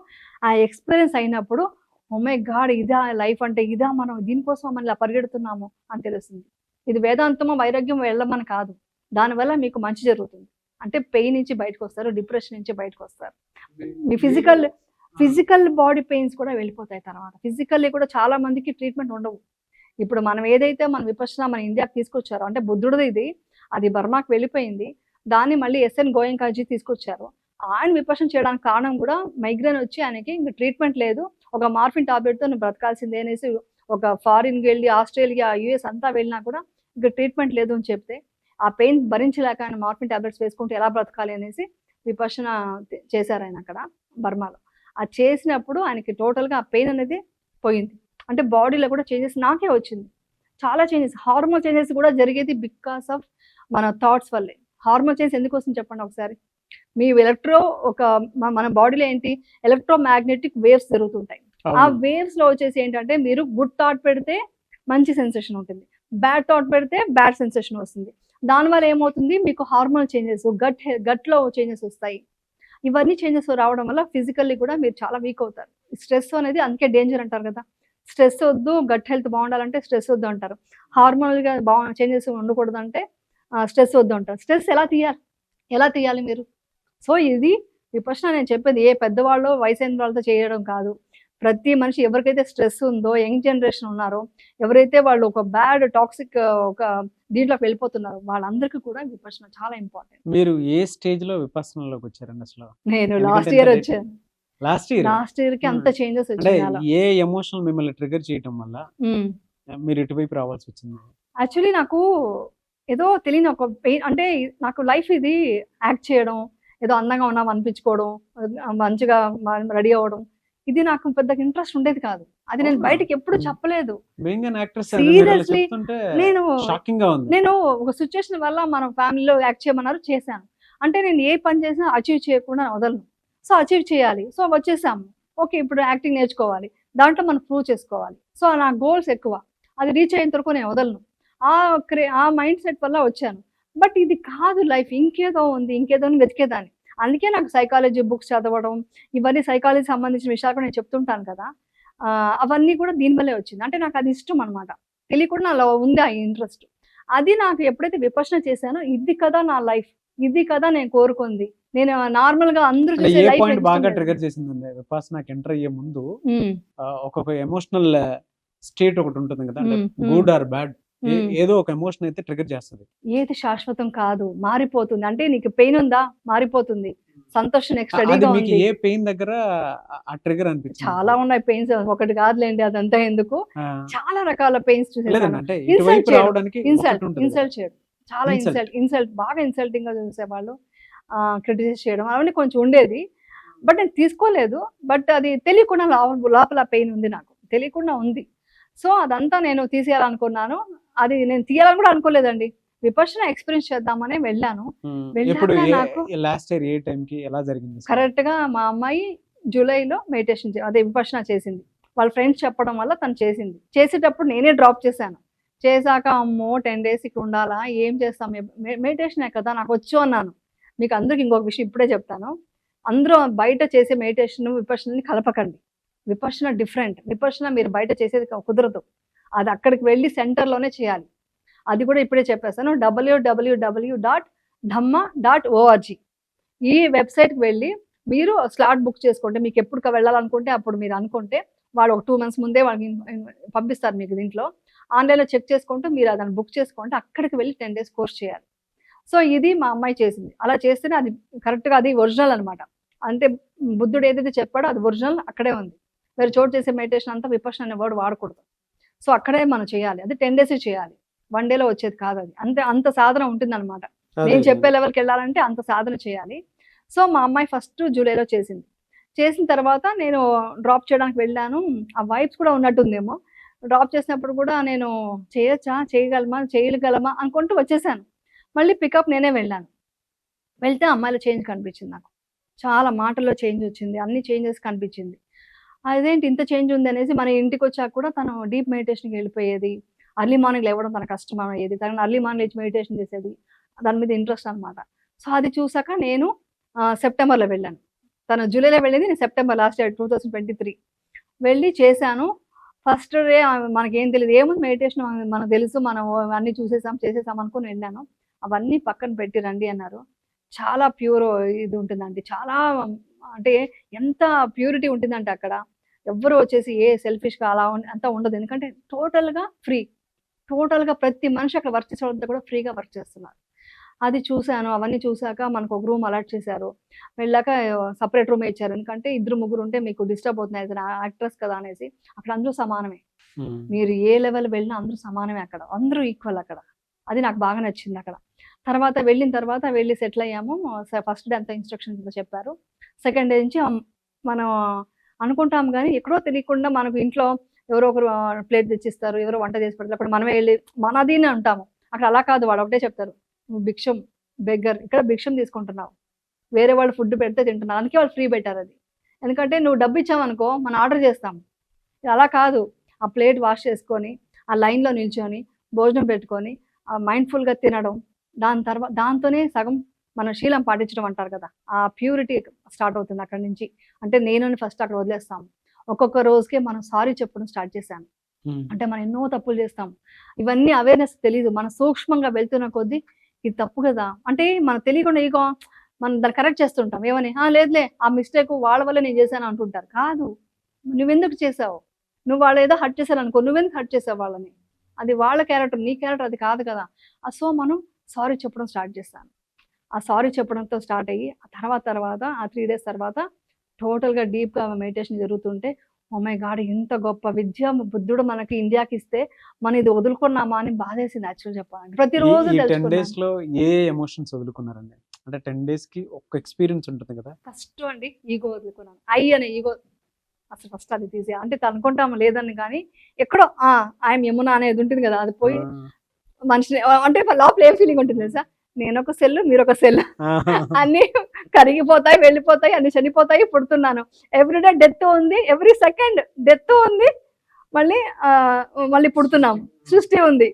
ఆ ఎక్స్పీరియన్స్ అయినప్పుడు ఓ మై గాడ్, ఇదా లైఫ్ అంటే, ఇదా మనం దీనికోసం మనం ఇలా పరిగెడుతున్నాము అని తెలుస్తుంది. ఇది వేదాంతమో వైరాగ్యం వెళ్ళమని కాదు, దానివల్ల మీకు మంచి జరుగుతుంది. అంటే పెయిన్ నుంచి బయటకు వస్తారు, డిప్రెషన్ నుంచి బయటకు వస్తారు. మీ ఫిజికల్ బాడీ పెయిన్స్ కూడా వెళ్ళిపోతాయి. తర్వాత ఫిజికల్లీ కూడా చాలా మందికి ట్రీట్మెంట్ ఉండవు. ఇప్పుడు మనం ఏదైతే మన విపర్సన మన ఇండియాకి తీసుకొచ్చారో, అంటే బుద్ధుడిది ఇది, అది బర్మాకి వెళ్ళిపోయింది, దాన్ని మళ్ళీ ఎస్ఎన్ గోయంకాజీ తీసుకొచ్చారు. ఆయన విపర్సన చేయడానికి కారణం కూడా మైగ్రేన్ వచ్చి ఆయనకి ఇంక ట్రీట్మెంట్ లేదు, ఒక మార్ఫిన్ టాబ్లెట్తో నువ్వు బ్రతకాల్సిందే అనేసి, ఒక ఫారిన్కి వెళ్ళి ఆస్ట్రేలియా, యుఎస్ అంతా వెళ్ళినా కూడా ఇంకా ట్రీట్మెంట్ లేదు అని చెప్తే, ఆ పెయిన్ భరించలేక ఆయన మార్ఫిన్ టాబ్లెట్స్ వేసుకుంటే ఎలా బ్రతకాలి అనేసి విపర్సన చేశారు ఆయన అక్కడ బర్మాలో. అది చేసినప్పుడు ఆయనకి టోటల్గా ఆ పెయిన్ అనేది పోయింది. అంటే బాడీలో కూడా చేంజెస్ నాకే వచ్చింది, చాలా చేంజెస్. హార్మోన్ చేంజెస్ కూడా జరిగేది బికాస్ ఆఫ్ మన థాట్స్ వల్లే. హార్మోన్ చేంజెస్ ఎందుకు వస్తుంది చెప్పండి ఒకసారి. మీ మన బాడీలో ఏంటి, ఎలక్ట్రోమాగ్నెటిక్ వేవ్స్ జరుగుతుంటాయి. ఆ వేవ్స్ లో వచ్చేసి ఏంటంటే, మీరు గుడ్ థాట్ పెడితే మంచి సెన్సేషన్ ఉంటుంది, బ్యాడ్ థాట్ పెడితే బ్యాడ్ సెన్సేషన్ వస్తుంది. దానివల్ల ఏమవుతుంది, మీకు హార్మోన్ చేంజెస్, గట్లో చేంజెస్ వస్తాయి. ఇవన్నీ చేంజెస్ రావడం వల్ల ఫిజికల్లీ కూడా మీరు చాలా వీక్ అవుతారు. స్ట్రెస్ అనేది అందుకే డేంజర్ అంటారు కదా, స్ట్రెస్ వద్దు, గట్ హెల్త్ బాగుండాలంటే స్ట్రెస్ వద్దు అంటారు. హార్మోనల్గా చేంజెస్ ఉండకూడదు అంటే స్ట్రెస్ వద్దు అంటారు. స్ట్రెస్ ఎలా తీయాలి మీరు? సో ఇది విపర్సన నేను చెప్పేది ఏ పెద్దవాళ్ళు, వయసైన వాళ్ళతో చేయడం కాదు. ప్రతి మనిషి ఎవరికైతే స్ట్రెస్ ఉందో, యంగ్ జనరేషన్ ఉన్నారో, ఎవరైతే వాళ్ళు ఒక బ్యాడ్ టాక్సిక్ ఒక దీంట్లోకి వెళ్ళిపోతున్నారో, వాళ్ళందరికీ కూడా విపర్సన చాలా ఇంపార్టెంట్. మీరు ఏ స్టేజ్ లో విపర్సనలోకి వచ్చారండి అసలు? నేను లాస్ట్ ఇయర్ వచ్చాను. లాస్ట్ ఇయర్ కి అంత చేంజెస్ వచ్చాయి. ఏ ఎమోషన్ మిమ్మల్ని ట్రిగర్ చేయడం వల్ల మీరు ఇటువైపు రావాల్సి వచ్చింది? యాక్చువల్లీ నాకు ఏదో తెలియని ఒక పెయిన్, అంటే నాకు లైఫ్ ఇది యాక్ట్ చేయడం, ఏదో అందంగా ఉన్నాం అనిపించుకోవడం, మంచిగా రెడీ అవ్వడం, ఇది నాకు పెద్దగా ఇంట్రెస్ట్ ఉండేది కాదు. అది నేను బయటకి ఎప్పుడు చెప్పలేదు. సీరియస్లీ నేను ఒక సిచ్యువేషన్ వల్ల మన ఫ్యామిలీలో యాక్ట్ చేయమన్నారు, చేశాను. అంటే నేను ఏ పని చేసినా అచీవ్ చేయకుండా వదలను. సో అచీవ్ చేయాలి, సో వచ్చేసాము. ఓకే, ఇప్పుడు యాక్టింగ్ నేర్చుకోవాలి, దాంట్లో మనం ప్రూవ్ చేసుకోవాలి. సో నా గోల్స్ ఎక్కువ, అది రీచ్ అయ్యేంత వరకు నేను వదలను. ఆ మైండ్ సెట్ వల్ల వచ్చాను. బట్ ఇది కాదు లైఫ్, ఇంకేదో ఉంది, ఇంకేదో వెతికేదాన్ని. అందుకే నాకు సైకాలజీ బుక్స్ చదవడం, ఇవన్నీ సైకాలజీ సంబంధించిన విషయాలు కూడా నేను చెప్తుంటాను కదా, అవన్నీ కూడా దీనివల్లే వచ్చింది. అంటే నాకు అది ఇష్టం అనమాట, తెలియకుండా నాలో ఉంది ఆ ఇంట్రెస్ట్. అది నాకు ఎప్పుడైతే విపర్సన చేశానో, ఇది కదా నా లైఫ్, ఇది కదా నేను కోరుకుంది, నేను నార్మల్ గా అందరూ అంటే చూసే ఏ లైఫ్ పాయింట్ బాగా ట్రిగర్ చేసిందండి విపాసనకి ఎంటర్ అయ్యే ముందు ఒక్కొక్క ఎమోషనల్ స్టేట్ ఒకటి ఉంటుంది కదా, అంటే గుడ్ ఆర్ బ్యాడ్, ఏదో ఒక ఎమోషన్ అయితే ట్రిగర్ చేస్తుంది. ఏది శాశ్వతం కాదు, మారిపోతుంది. అంటే నీకు పెయిన్ ఉందా, మారిపోతుంది. సంతోషం నెక్స్ట్ అది రెడీగా మీకు ఉంది. ఏ పెయిన్ దగ్గర ఆ ట్రిగర్ అనిపించింది? చాలా ఉన్నాయి పెయిన్స్, ఒకటి కాదులేండి అదంతా ఎందుకు, చాలా రకాల పెయిన్స్ లేదండి, చూసేసాను. అంటే Insult ఇటువైపు చేయడం. రావడానికి ఇన్సల్ట్ ఒకటి ఉంటుంది కదా. ఇన్సల్ట్ చేయడం, చాలా Insult. ఇన్సల్ట్ బాగా ఇన్సల్టింగ్ గా చూసేవాళ్ళు, క్రిటిసైజ్ చేయడం అవన్నీ కొంచెం ఉండేది. బట్ నేను తీసుకోలేదు. బట్ అది తెలియకుండా లోపల పెయిన్ ఉంది, నాకు తెలియకుండా ఉంది. సో అదంతా నేను తీసేయాలనుకున్నాను. అది నేను తీయాలని కూడా అనుకోలేదండి. విపర్శన ఎక్స్పీరియన్స్ చేద్దామని వెళ్ళాను. ఎప్పుడు వెళ్ళాక నాకు లాస్ట్ ఇయర్ ఏ టైం కి ఎలా జరిగింది? కరెక్ట్ గా మా అమ్మాయి జూలైలో మెడిటేషన్ అదే విపర్శన చేసింది. వాళ్ళ ఫ్రెండ్స్ చెప్పడం వల్ల తను చేసింది. చేసేటప్పుడు నేనే డ్రాప్ చేశాను. చేశాక అమ్మో 10 days ఇక్కడ ఉండాలా, ఏం చేస్తాం, మెడిటేషనే కదా నాకు వచ్చు అన్నాను. మీకు అందరికి ఇంకొక విషయం ఇప్పుడే చెప్తాను. అందరూ బయట చేసే మెడిటేషన్ విపర్శనని కలపకండి. విపర్శన డిఫరెంట్. విపర్శన మీరు బయట చేసేది కుదరదు. అది అక్కడికి వెళ్ళి సెంటర్లోనే చేయాలి. అది కూడా ఇప్పుడే చెప్పేస్తాను. www.dhamma.org ఈ వెబ్సైట్కి వెళ్ళి మీరు స్లాట్ బుక్ చేసుకోండి. మీకు ఎప్పుడు వెళ్ళాలనుకుంటే అప్పుడు మీరు అనుకుంటే వాళ్ళు ఒక 2 months ముందే వాళ్ళకి పంపిస్తారు మీకు. దీంట్లో ఆన్లైన్లో చెక్ చేసుకుంటూ మీరు దాన్ని బుక్ చేసుకుంటే అక్కడికి వెళ్ళి 10 days కోర్స్ చేయాలి. సో ఇది మా అమ్మాయి చేసింది. అలా చేస్తేనే అది కరెక్ట్గా అది ఒరిజినల్ అనమాట. అంటే బుద్ధుడు ఏదైతే చెప్పాడో అది ఒరిజినల్ అక్కడే ఉంది. వేరే చోటు చేసే మెడిటేషన్ అంతా విపర్శన అనే వర్డ్ వాడకూడదు. సో అక్కడే మనం చేయాలి. అది 10 days చేయాలి. 1 dayలో వచ్చేది కాదు అది. అంత సాధన ఉంటుంది అనమాట. నేను చెప్పే లెవెల్కి వెళ్ళాలంటే అంత సాధన చేయాలి. సో మా అమ్మాయి ఫస్ట్ జూలైలో చేసింది. చేసిన తర్వాత నేను డ్రాప్ చేయడానికి వెళ్ళాను. ఆ వైబ్స్ కూడా ఉన్నట్టుందేమో. డ్రాప్ చేసినప్పుడు కూడా నేను చేయగలమా అనుకుంటూ వచ్చేసాను. మళ్ళీ పికప్ నేనే వెళ్ళాను. వెళ్తే అమ్మాయిలో చేంజ్ కనిపించింది నాకు. చాలా మాటల్లో చేంజ్ వచ్చింది. అన్ని చేంజెస్ కనిపించింది. అదేంటి ఇంత చేంజ్ ఉంది అనేసి మన ఇంటికి వచ్చాక కూడా తను డీప్ మెడిటేషన్కి వెళ్ళిపోయేది. అర్లీ మార్నింగ్ లేవడం తన కష్టం అయ్యేది. తను అర్లీ మార్నింగ్ లేచి మెడిటేషన్ చేసేది. దాని మీద ఇంట్రెస్ట్ అనమాట. సో అది చూసాక నేను సెప్టెంబర్లో వెళ్ళాను. తను జూలైలో వెళ్ళింది, నేను సెప్టెంబర్ లాస్ట్ ఇయర్ 2023 వెళ్ళి చేశాను. ఫస్ట్ డే మనకేం తెలియదు, ఏముంది మెడిటేషన్ మనకు తెలుసు, మనం అన్నీ చేసేసాం అనుకుని వెళ్ళాను. అవన్నీ పక్కన పెట్టి రండి అన్నారు. చాలా ప్యూర్ ఇది ఉంటుందండి. చాలా అంటే ఎంత ప్యూరిటీ ఉంటుందంటే అక్కడ ఎవ్వరు వచ్చేసి ఏ సెల్ఫిష్గా అలా అంతా ఉండదు. ఎందుకంటే టోటల్గా ఫ్రీ. టోటల్గా ప్రతి మనిషి అక్కడ వర్క్ చేసేవాళ్ళంతా కూడా ఫ్రీగా వర్క్ చేస్తున్నారు. అది చూశాను. అవన్నీ చూశాక మనకు ఒక రూమ్ అలాట్ చేశారు. వెళ్ళాక సపరేట్ రూమ్ ఇచ్చారు. ఎందుకంటే 2-3 ఉంటే మీకు డిస్టర్బ్ అవుతున్నాయి కదా, యాక్ట్రెస్ కదా అనేసి. అక్కడ అందరూ సమానమే. మీరు ఏ లెవెల్ వెళ్ళినా అందరూ సమానమే అక్కడ. అందరూ ఈక్వల్ అక్కడ. అది నాకు బాగా నచ్చింది అక్కడ. వెళ్ళిన తర్వాత వెళ్ళి సెటిల్ అయ్యాము. ఫస్ట్ డే అంతా ఇన్స్ట్రక్షన్స్ చెప్పారు. సెకండ్ డే నుంచి మనం అనుకుంటాం కానీ ఎక్కడో తెలియకుండా మనకు ఇంట్లో ఎవరో ఒకరు ప్లేట్ తెచ్చిస్తారు, ఎవరో వంట చేసి పెడతారు. అక్కడ మనమే వెళ్ళి మనది అని అంటాము. అక్కడ అలా కాదు, వాళ్ళు ఒకటే చెప్తారు, నువ్వు భిక్షం బెగ్గర్, ఇక్కడ భిక్షం తీసుకుంటున్నావు, వేరే వాళ్ళు ఫుడ్ పెడితే తింటున్నావు. అందుకే వాళ్ళు ఫ్రీ పెట్టారు అది. ఎందుకంటే నువ్వు డబ్బు ఇచ్చావనుకో మనం ఆర్డర్ చేస్తాం. అలా కాదు, ఆ ప్లేట్ వాష్ చేసుకొని ఆ లైన్లో నిల్చొని భోజనం పెట్టుకొని మైండ్ఫుల్గా తినడం, దాంతోనే సగం మన శీలం పాటించడం అంటారు కదా, ఆ ప్యూరిటీ స్టార్ట్ అవుతుంది అక్కడి నుంచి. అంటే నేను ఫస్ట్ అక్కడ వదిలేస్తాము. ఒక్కొక్క రోజుకే మనం సారీ చెప్పడం స్టార్ట్ చేశాను. అంటే మనం ఎన్నో తప్పులు చేస్తాం. ఇవన్నీ అవేర్నెస్ తెలియదు. మనం సూక్ష్మంగా వెళ్తున్న కొద్దీ ఇది తప్పు కదా అంటే మనం తెలియకుండా ఇగో మనం దాన్ని కరెక్ట్ చేస్తుంటాం. ఏమని లేదులే ఆ మిస్టేక్ వాళ్ళ వల్ల నేను చేశాను అంటుంటారు. కాదు, నువ్వెందుకు చేసావు, నువ్వు వాళ్ళు ఏదో హర్ట్ చేశారు అనుకో, నువ్వెందుకు హర్ట్ చేసావు వాళ్ళని, అది వాళ్ళ క్యారెక్టర్, నీ క్యారెక్టర్ అది కాదు కదా. సో మనం సారీ చెప్పడం స్టార్ట్ చేస్తాను. ఆ సారీ చెప్పడంతో స్టార్ట్ అయ్యి ఆ తర్వాత ఆ 3 days తర్వాత టోటల్గా డీప్గా మెడిటేషన్ జరుగుతుంటే, ఓ మై గాడ్ ఇంత గొప్ప విద్య బుద్ధుడు మనకి ఇండియాకి ఇస్తే మనం ఇది వదులుకున్నామా అని బాధేసింది యాక్చువల్ చెప్పాలంటే. ప్రతిరోజు 10 days లో ఏ ఎమోషన్స్ వదులుకున్నారండి? అంటే 10 days కి ఒక ఎక్స్పీరియన్స్ ఉంటుంది కదా. ఫస్ట్ అండి ఈగో వదులుకున్నాను. అనే ఈగో అసలు ఫస్ట్ అది తీసే, అంటే అనుకుంటాము లేదని కానీ ఎక్కడో ఐఎమ్ యమున అనేది ఉంటుంది కదా, అది పోయి మనిషిని అంటే లోపల ఏం ఫీలింగ్ ఉంటుంది తెలుసా, నేను ఒక సెల్ మీరు ఒక సెల్, అన్ని కరిగిపోతాయి, వెళ్ళిపోతాయి, అన్ని చనిపోతాయి, పుడుతున్నాను. ఎవ్రీడే డెత్ ఉంది, ఎవ్రీ సెకండ్ డెత్ ఉంది, మళ్ళీ పుడుతున్నాం, సృష్టి ఉంది.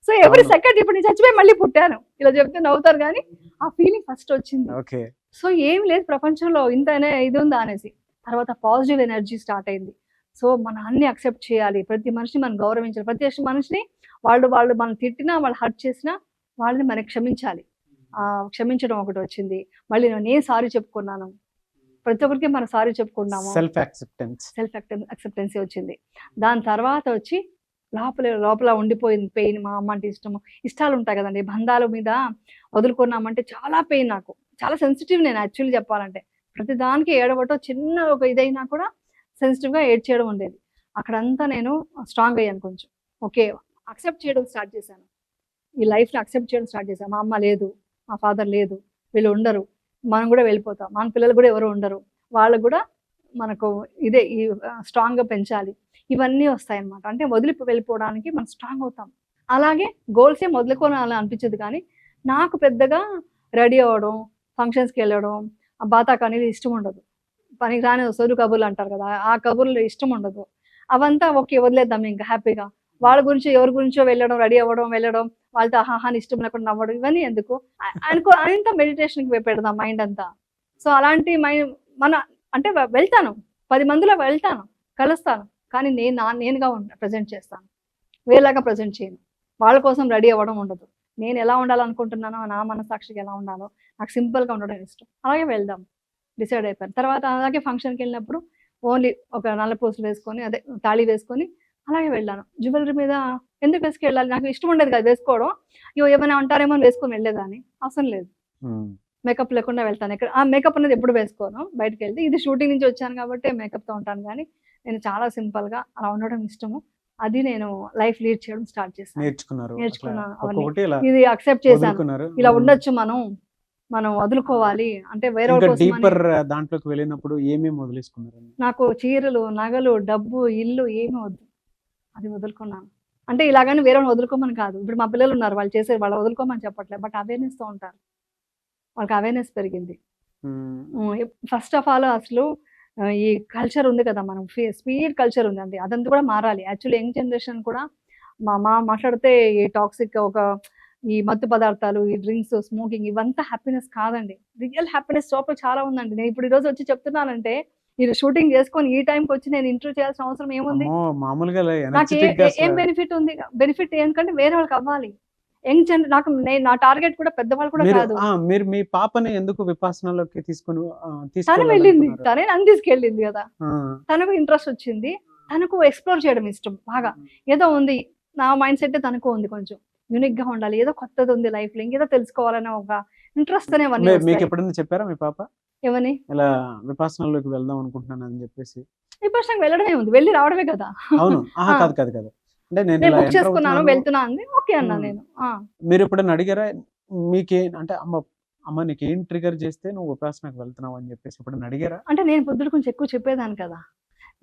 సో ఎవ్రీ సెకండ్ ఇప్పుడు నేను చచ్చిపోయి మళ్ళీ పుట్టాను, ఇలా చెప్తే నవ్వుతారు కానీ ఆ ఫీలింగ్ ఫస్ట్ వచ్చింది. సో ఏం లేదు ప్రపంచంలో ఇంతనే ఇది ఉందా అనేసి. తర్వాత పాజిటివ్ ఎనర్జీ స్టార్ట్ అయింది. సో మనం అన్ని అక్సెప్ట్ చేయాలి, ప్రతి మనిషిని మనం గౌరవించాలి, ప్రతి మనిషిని వాళ్ళు మనం తిట్టినా, వాళ్ళు హర్ట్ చేసినా వాళ్ళని మనం క్షమించాలి. క్షమించడం ఒకటి వచ్చింది. మళ్ళీ నేను సారీ చెప్పుకున్నాను. ప్రతి ఒక్కరికి మనం సారీ చెప్పుకున్నాము. Self acceptance. సెల్ఫ్ యాక్సెప్టెన్సీ వచ్చింది. దాని తర్వాత వచ్చి లోపల ఉండిపోయింది పెయిన్. మా అమ్మ అంటే ఇష్టము. ఇష్టాలు ఉంటాయి కదండి, బంధాల మీద వదులుకున్నామంటే చాలా పెయిన్ నాకు. చాలా సెన్సిటివ్ నేను యాక్చువల్లీ చెప్పాలంటే. ప్రతి దానికి ఏడవటం, చిన్న ఒక ఇదైనా కూడా సెన్సిటివ్గా ఏడ్చేయడం ఉండేది. అక్కడంతా నేను స్ట్రాంగ్ అయ్యాను కొంచెం. ఓకే, అక్సెప్ట్ చేయడం స్టార్ట్ చేశాను. ఈ లైఫ్ని అక్సెప్ట్ చేయడం స్టార్ట్ చేశాను. మా అమ్మ లేదు, మా ఫాదర్ లేదు, వీళ్ళు ఉండరు, మనం కూడా వెళ్ళిపోతాం, మన పిల్లలు కూడా ఎవరు ఉండరు, వాళ్ళకు కూడా మనకు ఇదే ఈ స్ట్రాంగ్గా పెంచాలి, ఇవన్నీ వస్తాయన్నమాట. అంటే వెళ్ళిపోవడానికి మనం స్ట్రాంగ్ అవుతాం. అలాగే గోల్స్ ఏం వదులుకోవాలని అనిపించదు, కానీ నాకు పెద్దగా రెడీ అవ్వడం, ఫంక్షన్స్కి వెళ్ళడం, బాతాక్ అనేది ఇష్టం ఉండదు. పనికి రాని సొరు కబుర్లు అంటారు కదా, ఆ కబుర్లు ఇష్టం ఉండదు. అవంతా ఓకే, వదిలేద్దాం ఇంకా హ్యాపీగా. వాళ్ళ గురించి ఎవరి గురించో వెళ్ళడం, రెడీ అవ్వడం, వెళ్ళడం, వాళ్ళతో ఆహాని ఇష్టం లేకుండా నవ్వడం, ఇవన్నీ ఎందుకు అంతా మెడిటేషన్కి పెడదాం మైండ్ అంతా. సో అలాంటి మన అంటే వెళ్తాను, 10 మందిలో వెళ్తాను, కలుస్తాను, కానీ నేనుగా ప్రజెంట్ చేస్తాను, వేలాగా ప్రజెంట్ చేయను. వాళ్ళ కోసం రెడీ అవ్వడం ఉండదు. నేను ఎలా ఉండాలనుకుంటున్నానో, నా మనసాక్షికి ఎలా ఉండాలో, నాకు సింపుల్గా ఉండడం ఇష్టం. అలాగే వెళ్దాం డిసైడ్ అయిపోయాను. తర్వాత అలాగే ఫంక్షన్కి వెళ్ళినప్పుడు ఓన్లీ ఒక నల్ల పూసలు వేసుకొని, అదే తాళి వేసుకొని అలాగే వెళ్ళాను. జ్యువెలరీ మీద ఎందుకు వేసుకెళ్ళాలి, నాకు ఇష్టం ఉండేది కదా వేసుకోవడం. ఏమైనా అంటారేమో అని వేసుకొని వెళ్ళేదాన్ని, అవసరం లేదు. మేకప్ లేకుండా వెళ్తాను. ఇక్కడ ఆ మేకప్ అనేది ఎప్పుడు వేసుకోను బయటకు వెళ్తే. ఇది షూటింగ్ నుంచి వచ్చాను కాబట్టి మేకప్తో ఉంటాను, కానీ నేను చాలా సింపుల్గా అలా ఉండడం ఇష్టము. అది నేను లైఫ్ లీడ్ చేయడం స్టార్ట్ చేశాను. నేర్చుకున్నాను. ఇది అక్సెప్ట్ చేశాను, ఇలా ఉండొచ్చు, మనం వదులుకోవాలి అంటే వేరే డీపర్ దాంట్లోకి వెళ్ళినప్పుడు ఏమేమి వదిలేసుకున్నారు? నాకు చీరలు, నగలు, డబ్బు, ఇల్లు ఏమీ వద్దు, అది వదులుకున్నాను. అంటే ఇలాగని వేరే వదులుకోమని కాదు. ఇప్పుడు మా పిల్లలు ఉన్నారు, వాళ్ళు చేసే వాళ్ళు వదులుకోమని చెప్పట్లేదు, బట్ అవేర్నెస్తో ఉంటారు, వాళ్ళకి అవేర్నెస్ పెరిగింది. ఫస్ట్ ఆఫ్ ఆల్ అసలు ఈ కల్చర్ ఉంది కదా, మనం స్పీడ్ కల్చర్ ఉందండి, అదంతా కూడా మారాలి. యాక్చువల్లీ యంగ్ జనరేషన్ కూడా మాట్లాడితే ఈ టాక్సిక్ ఈ మత్తు పదార్థాలు, ఈ డ్రింక్స్, స్మోకింగ్, ఇవంతా హ్యాపీనెస్ కాదండి. రియల్ హ్యాపీనెస్ లోపల చాలా ఉందండి. నేను ఇప్పుడు ఈరోజు వచ్చి చెప్తున్నానంటే, మీరు షూటింగ్ చేసుకొని ఈ టైంకి వచ్చి నేను ఇంటర్వ్యూ చేయాల్సిన అవసరం ఏముంది? నాకు ఏం బెనిఫిట్ ఉంది? బెనిఫిట్ ఎందుకంటే వేరే వాళ్ళకి అవ్వాలి. యంగ్ జనరేషన్ నాకు నా టార్గెట్ కూడా పెద్దవాళ్ళు కూడా కాదు. మీరు మీ పాపని ఎందుకు విపాసనలోకి తను వెళ్ళింది, తనే నన్ను తీసుకెళ్ళింది కదా, తనకు ఇంట్రెస్ట్ వచ్చింది, తనకు ఎక్స్ప్లోర్ చేయడం ఇష్టం బాగా. ఏదో ఉంది, నా మైండ్ సెట్ తనకు ఉంది, కొంచెం యూనిక్ గా ఉండాలి, ఏదో కొత్తది ఉంది లైఫ్ లో, ఇంకేదో తెలుసుకోవాలనే ఒక ఇంట్రెస్ట్ అనేవన్నీ. మీకు ఎప్పుడైనా చెప్పారా మీ పాప ఏమని? ఇలా విపాసనలోకి వెళ్దాం అనుకుంటున్నాను అని చెప్పేసి? విపాసనకి వెళ్ళడమే ఉంది, వెళ్ళి రావడమే కదా. అవును, కాదు అంటే నేను బుక్ చేసుకున్నాను, వెళ్తున్నా అంది, ఓకే అన్నా నేను. మీరు ఎప్పుడైనా అడిగారా మీకే అంటే అమ్మ నీకేం ట్రిగర్ చేస్తే నువ్వు విపాసనకు వెళ్తున్నావు అని చెప్పేసి ఎప్పుడైనా అడిగారా? అంటే నేను పొద్దున కొంచెం ఎక్కువ చెప్పేదాన్ని కదా,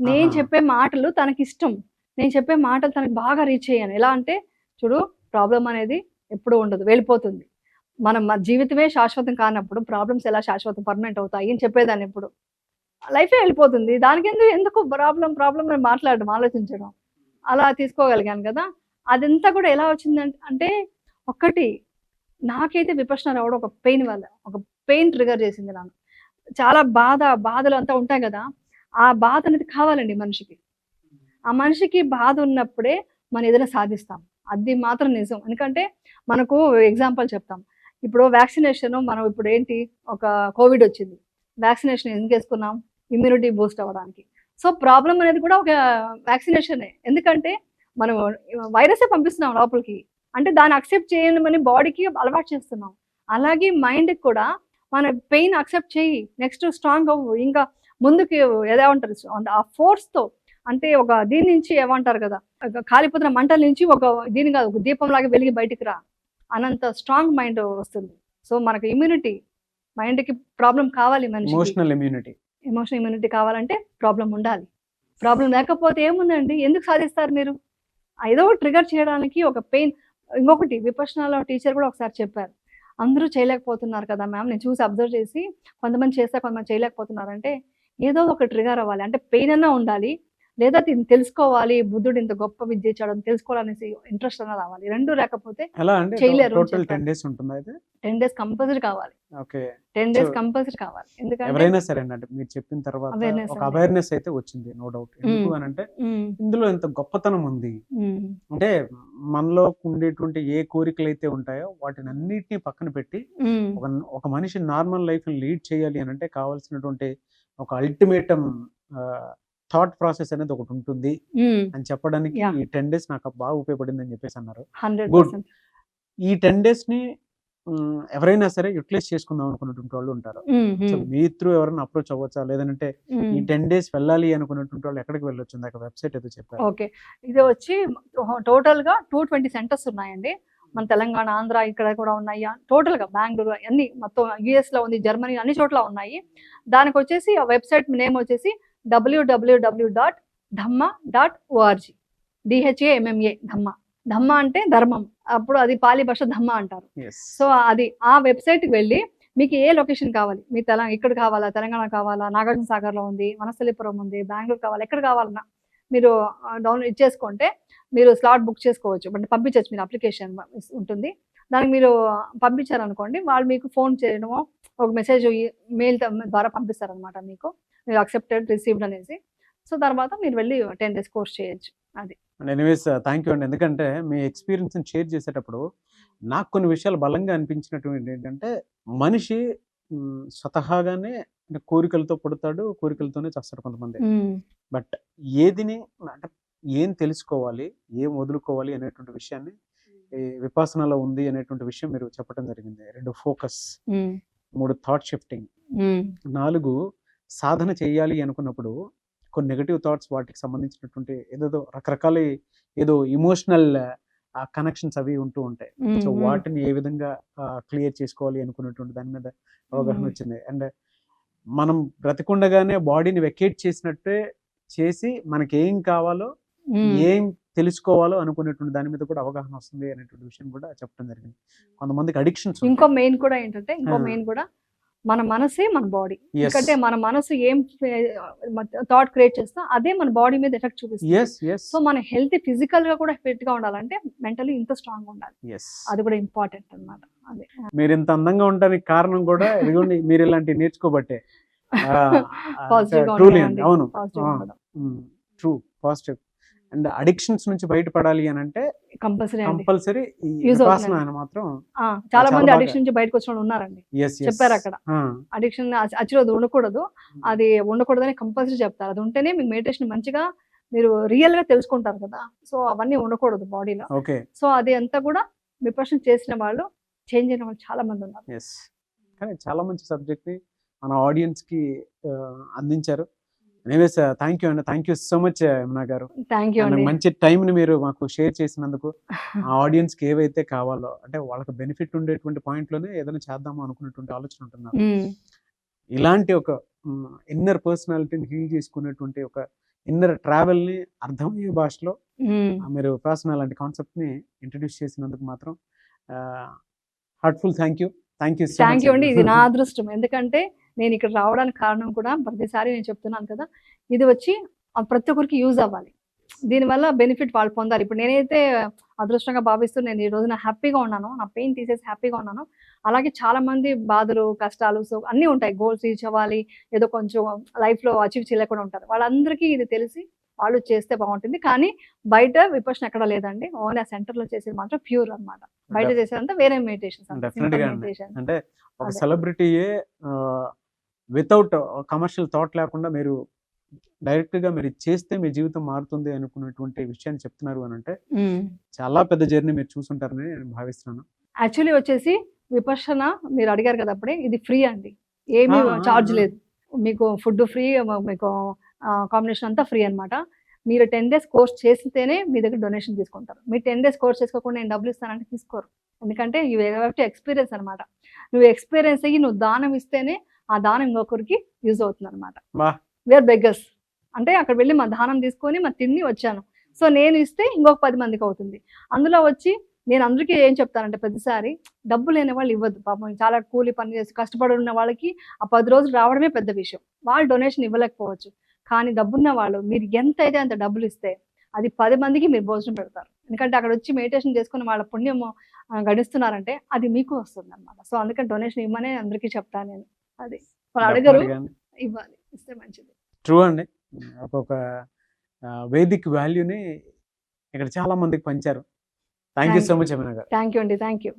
నేను చెప్పే మాటలు తనకి ఇష్టం, నేను చెప్పే మాటలు తనకి బాగా రీచ్ అయ్యాను. ఎలా అంటే, చూడు, ప్రాబ్లం అనేది ఎప్పుడు ఉండదు, వెళ్ళిపోతుంది. మన జీవితమే శాశ్వతం కానప్పుడు ప్రాబ్లమ్స్ ఎలా శాశ్వతం పర్మనెంట్ అవుతాయి అని చెప్పేదాన్ని. ఎప్పుడు లైఫే వెళ్ళిపోతుంది, దానికి ఎందుకు ప్రాబ్లం అని మాట్లాడడం, ఆలోచించడం, అలా తీసుకోగలిగాను కదా. అదంతా కూడా ఎలా వచ్చిందంటే, అంటే ఒక్కటి నాకైతే విపశ్న రావడం ఒక పెయిన్ వల్ల, ఒక పెయిన్ ట్రిగర్ చేసింది నన్ను. చాలా బాధలు అంతా ఉంటాయి కదా, ఆ బాధ అనేది కావాలండి మనిషికి. ఆ మనిషికి బాధ ఉన్నప్పుడే మనం ఏదైనా సాధిస్తాం, అది మాత్రం నిజం. ఎందుకంటే మనకు ఎగ్జాంపుల్ చెప్తాం, ఇప్పుడు వ్యాక్సినేషన్, మనం ఇప్పుడు ఏంటి, ఒక కోవిడ్ వచ్చింది, వ్యాక్సినేషన్ ఎందుకు వేసుకున్నాం? ఇమ్యూనిటీ బూస్ట్ అవ్వడానికి. సో ప్రాబ్లం అనేది కూడా ఒక వ్యాక్సినేషనే, ఎందుకంటే మనం వైరసే పంపిస్తున్నాం లోపలికి, అంటే దాన్ని అక్సెప్ట్ చేయమని బాడీకి అలవాటు చేస్తున్నాం. అలాగే మైండ్కి కూడా మన పెయిన్ అక్సెప్ట్ చేయి, నెక్స్ట్ స్ట్రాంగ్ అవ్వు, ఇంకా ముందుకు ఎలా ఉంటారు ఆ ఫోర్స్తో. అంటే ఒక దీని నుంచి ఏమంటారు కదా, కాలిపోతున్న మంటల నుంచి ఒక దీని కాదు, ఒక దీపంలాగా వెలిగి బయటికి రా అనంత స్ట్రాంగ్ మైండ్ వస్తుంది. సో మనకు ఇమ్యూనిటీ, మైండ్కి ప్రాబ్లం కావాలి, మనిషి ఎమోషనల్ ఇమ్యూనిటీ కావాలంటే ప్రాబ్లం ఉండాలి. ప్రాబ్లం లేకపోతే ఏముందండి, ఎందుకు సాధిస్తారు మీరు? ఏదో ట్రిగర్ చేయడానికి ఒక పెయిన్. ఇంకొకటి విపశ్నలో టీచర్ కూడా ఒకసారి చెప్పారు, అందరూ చేయలేకపోతున్నారు కదా మ్యామ్, నేను చూసి అబ్జర్వ్ చేసి కొంతమంది చేస్తే కొంతమంది చేయలేకపోతున్నారంటే, ఏదో ఒక ట్రిగర్ అవ్వాలి, అంటే పెయిన్ అన్నా ఉండాలి, లేదా దీన్ని తెలుసుకోవాలి, బుద్ధుడు ఇంత గొప్ప విద్య ఇచ్చాడు అని తెలుసుకోవాలనేసి ఇంట్రెస్ట్ అన్న రావాలి. 2 లేకపోతే ఎలా అంటే చేయలేరు అని టోటల్ చెప్పారు. 10 days ఉంటుందా అయితే? 10 days కంపల్సరీ కావాలి. ఓకే. 10 days So, కంపల్సరీ కావాలి. ఎందుకంటే ఎవరైనా సరే అండి, అంటే మీరు చెప్పిన తర్వాత Awareness ఒక అండి. అవేర్నెస్ అయితే వచ్చింది, నో డౌట్. ఎందుకు మ్మ్. అని అంటే మ్మ్. ఇందులో ఎంత గొప్పతనం ఉంది. మ్మ్. అంటే మనలో ఉండేటువంటి ఏ కోరికలు అయితే ఉంటాయో వాటిని అన్నిటినీ పక్కన పెట్టి మ్మ్. ఒక ఒక మనిషి నార్మల్ లైఫ్ లీడ్ చేయాలి అని అంటే కావాల్సినటువంటి ఒక అల్టిమేటం థాట్ ప్రాసెస్ అనేది ఒకటి ఉంటుంది మ్మ్. అని చెప్పడానికి Yeah. ఈ 10 days నాకు బాగా ఉపయోగపడింది అని చెప్పేసి అన్నారు. 100%. ఈ 10 days ని ఎవరైనా సరే యూటిలైజ్ చేసుకుందాం అనుకున్నటువంటి వాళ్ళు ఉంటారు. మ్మ్. సో మ్మ్. మీ త్రూ ఎవరైనా అప్రోచ్ అవ్వచ్చా, లేదంటే ఈ మ్మ్. 10 days వెళ్ళాలి అనుకున్నటువంటి వాళ్ళు ఎక్కడికి వెళ్ళొచ్చు? ఇందాక వెబ్సైట్ ఏదో చెప్పారు. ఓకే. ఇది వచ్చి టోటల్ గా 220 సెంటర్స్ ఉన్నాయండి. మన తెలంగాణ, ఆంధ్ర ఇక్కడ కూడా ఉన్నాయి. టోటల్ గా బెంగళూరు అన్ని మొత్తం యుఎస్ లో ఉంది, జర్మనీ అన్ని చోట్ల ఉన్నాయి. దానికి వచ్చేసి ఆ వెబ్సైట్ నేమ్ వచ్చేసి www.dhamma.org. DHAMMA ధమ్మ. ధమ్మ అంటే ధర్మం, అప్పుడు అది పాలి భాష ధమ్మ అంటారు. Yes. సో అది ఆ వెబ్సైట్కి వెళ్ళి మీకు ఏ లొకేషన్ కావాలి, మీ ఇక్కడ కావాలా, తెలంగాణ కావాలా, నాగార్జున సాగర్లో ఉంది, వనస్థలిపురం ఉంది, బెంగళూరు కావాలా, ఎక్కడ కావాలన్నా మీరు డౌన్లోడ్ ఇచ్చేసుకుంటే మీరు స్లాట్ బుక్ చేసుకోవచ్చు. బట్ పంపించవచ్చు, మీరు అప్లికేషన్ ఉంటుంది, దానికి మీరు పంపించారనుకోండి, వాళ్ళు మీకు ఫోన్ చేయడమో ఒక మెసేజ్ మెయిల్ ద్వారా పంపిస్తారనమాట. మీకు మీరు అక్సెప్టెడ్ రిసీవ్డ్ అనేసి. సో తర్వాత మీరు వెళ్ళి 10 days కోర్స్ చేయొచ్చు. అది ఎనీవేస్ థ్యాంక్ యూ అండి. ఎందుకంటే మీ ఎక్స్పీరియన్స్ని షేర్ చేసేటప్పుడు నాకు కొన్ని విషయాలు బలంగా అనిపించినటువంటి ఏంటంటే, మనిషి స్వతహాగానే అంటే కోరికలతో పుడతాడు, కోరికలతోనే చేస్తాడు కొంతమంది. బట్ ఏదిని అంటే ఏం తెలుసుకోవాలి, ఏం వదులుకోవాలి అనేటువంటి విషయాన్ని ఈ విపాసనలో ఉంది అనేటువంటి విషయం మీరు చెప్పడం జరిగింది. 2 ఫోకస్, 3 థాట్ షిఫ్టింగ్, 4 సాధన చేయాలి అనుకున్నప్పుడు కొన్ని నెగటివ్ థాట్స్ వాటికి సంబంధించినటువంటి ఏదేదో రకరకాల ఏదో ఇమోషనల్ కనెక్షన్స్ అవి ఉంటూ ఉంటాయి. సో వాటిని ఏ విధంగా క్లియర్ చేసుకోవాలి అనుకున్నటువంటి దాని మీద అవగాహన వచ్చింది. అండ్ మనం బ్రతికుండగానే బాడీని వెకేట్ చేసినట్టే చేసి మనకి ఏం కావాలో, ఏం తెలుసుకోవాలో అనుకునేటువంటి దాని మీద కూడా అవగాహన వస్తుంది అనేటువంటి విషయం కూడా చెప్పడం జరిగింది. కొంతమందికి అడిక్షన్స్ ఇంకో మెయిన్ కూడా ఏంటంటే, మెయిన్ కూడా మన మనసే మన బాడీ. ఎందుకంటే మన మనసు ఏం థాట్ క్రియేట్ చేస్తా అదే మన బాడీ మీద ఎఫెక్ట్ చూపిస్తుంది. సో మన హెల్త్ ఫిజికల్ గా కూడా ఫిట్ గా ఉండాలంటే మెంటలీ ఇంత స్ట్రాంగ్ ఉండాలి. అది కూడా ఇంపార్టెంట్ అన్నమాట. అదే మీరు ఇంత అందంగా ఉండడానికి కారణం కూడా ఇదిగోండి, మీరు ఇలాంటివి నేర్చుకోబట్టే. పాజిటివ్ గా ట్రూలీ ఉండాలి. అండి, అవును, పాజిటివ్ గా ఉండడం ట్రూ, పాజిటివ్. అండ్ అడిక్షన్స్ నుంచి బయటపడాలి అని అంటే కంపల్సరీ అండి. కంపల్సరీ ఈ Use విపాసన అవుతుందండి. అని మాత్రం చాలా మంది బాగా. అడిక్షన్ నుంచి బయటకు వచ్చిన వాళ్ళు ఉన్నారండి. yes, yes. చెప్పారు అక్కడ. అడిక్షన్ యాక్చువల్లీ ఉండకూడదు, అది ఉండకూడదని కంపల్సరీ చెప్తారు. అది ఉంటేనే మీకు మెడిటేషన్ మంచిగా మీరు రియల్ గా తెలుసుకుంటారు కదా. సో అవన్నీ ఉండకూడదు బాడీలో. ఓకే. సో అది అంతా కూడా విపర్శన చేసిన వాళ్ళు, చేంజ్ అయిన వాళ్ళు చాలా మంది ఉన్నారు. ఎస్, కానీ చాలా మంచి సబ్జెక్ట్ ని మన ఆడియన్స్ కి అందించారు. ఎనీవేస్ థ్యాంక్ యూ అండి, thank you so much Yamuna గారు. థ్యాంక్ యూ అండి. మంచి టైం ని మీరు మాకు షేర్ చేసినందుకు. ఆ ఆడియన్స్ కి ఏవైతే కావాలో అంటే వాళ్ళకి బెనిఫిట్ ఉండేటువంటి పాయింట్ లోనే ఏదైనా చేద్దాము అనుకున్నటువంటి ఆలోచన ఉంటున్నారు. ఇలాంటి ఒక ఇన్నర్ పర్సనాలిటీని హీల్ చేసుకునేటువంటి ఒక ఇన్నర్ ట్రావెల్ ని అర్థమయ్యే భాషలో మీరు విపాసన లాంటి కాన్సెప్ట్ ని ఇంట్రడ్యూస్ చేసినందుకు మాత్రం heartful thank you. Thank you అండి. ఇది నా అదృష్టం. ఎందుకంటే నేను ఇక్కడ రావడానికి కారణం కూడా ప్రతిసారి నేను చెప్తున్నాను కదా, ఇది వచ్చి ప్రతి ఒక్కరికి యూజ్ అవ్వాలి, దీనివల్ల బెనిఫిట్ వాళ్ళు పొందాలి. ఇప్పుడు నేనైతే అదృష్టంగా భావిస్తూ నేను ఈ రోజున హ్యాపీగా ఉన్నాను, నా పెయిన్ తీసేసి హ్యాపీగా ఉన్నాను. అలాగే చాలా మంది బాధలు, కష్టాలు, సో అన్నీ ఉంటాయి. గోల్స్ రీచ్ అవ్వాలి, ఏదో కొంచెం లైఫ్లో అచీవ్ చేయలేకుండా ఉంటారు. వాళ్ళందరికీ ఇది తెలిసి వాళ్ళు చేస్తే బాగుంటుంది. కానీ బయట విపర్శన ఎక్కడ లేదండి. ఓన్లీ ఆ సెంటర్లో చేసేది మాత్రం ప్యూర్ అన్నమాట. బయట చేసేదంతా వేరే మెడిటేషన్స్. అంటే ఒక సెలబ్రిటీయే వితౌట్ కమర్షియల్ థాట్ లేకుండా మీరు డైరెక్ట్ గా మీరు చేస్తే మీ జీవితం మారుతుంది అనుకున్నటువంటి విషయాన్ని చెప్తున్నారు అని అంటే చాలా పెద్ద జర్నీ మీరు చూసుంటారని నేను భావిస్తున్నాను. యాక్చువల్లీ వచ్చేసి విపర్శన మీరు అడిగారు కదా అప్పుడే, ఇది ఫ్రీ అండి, ఏమీ చార్జ్ లేదు. మీకు ఫుడ్ ఫ్రీ, మీకు కాంబినేషన్ అంతా ఫ్రీ అన్నమాట. మీరు 10 days కోర్స్ చేస్తేనే మీ దగ్గర డొనేషన్ తీసుకుంటారు. మీరు 10 days కోర్స్ చేసుకోకుండా నేను డబ్బులు ఇస్తానంటే తీసుకోరు. ఎందుకంటే యూ హ్యావ్ టు ఎక్స్పీరియన్స్ అనమాట. నువ్వు ఎక్స్పీరియన్స్ అయ్యి నువ్వు దానం ఇస్తేనే ఆ దానం ఇంకొకరికి యూజ్ అవుతుంది అనమాట. వీఆర్ బెగ్గర్స్ అంటే అక్కడ వెళ్ళి మా దానం తీసుకొని మా తిని వచ్చాను. సో నేను ఇస్తే ఇంకొక 10 మందికి అవుతుంది. అందులో వచ్చి నేను అందరికీ ఏం చెప్తానంటే, ప్రతిసారి డబ్బు లేని వాళ్ళు ఇవ్వద్దు. పాపం చాలా కూలి పని చేసి కష్టపడి ఉన్న వాళ్ళకి ఆ 10 రోజులు రావడమే పెద్ద విషయం. వాళ్ళు డొనేషన్ ఇవ్వలేకపోవచ్చు, కానీ డబ్బున్న వాళ్ళు మీరు ఎంత అయితే అంత డబ్బులు ఇస్తే అది 10 మందికి మీరు భోజనం పెడతారు. ఎందుకంటే అక్కడ వచ్చి మెడిటేషన్ చేసుకుని వాళ్ళ పుణ్యము గడిస్తున్నారంటే అది మీకు వస్తుంది అనమాట. సో అందుకని డొనేషన్ ఇవ్వమనే అందరికీ చెప్తాను నేను. అది వాళ్ళు అడగరు, ఇవ్వాలి, ఇస్తే మంచిది. ట్రూ అండి. ఒక్కొక్క వేదిక్ వాల్యూని ఇక్కడ చాలా మందికి పంచారు. Thank you so much Yamuna గారు. థ్యాంక్ యూ అండి, థ్యాంక్ యూ.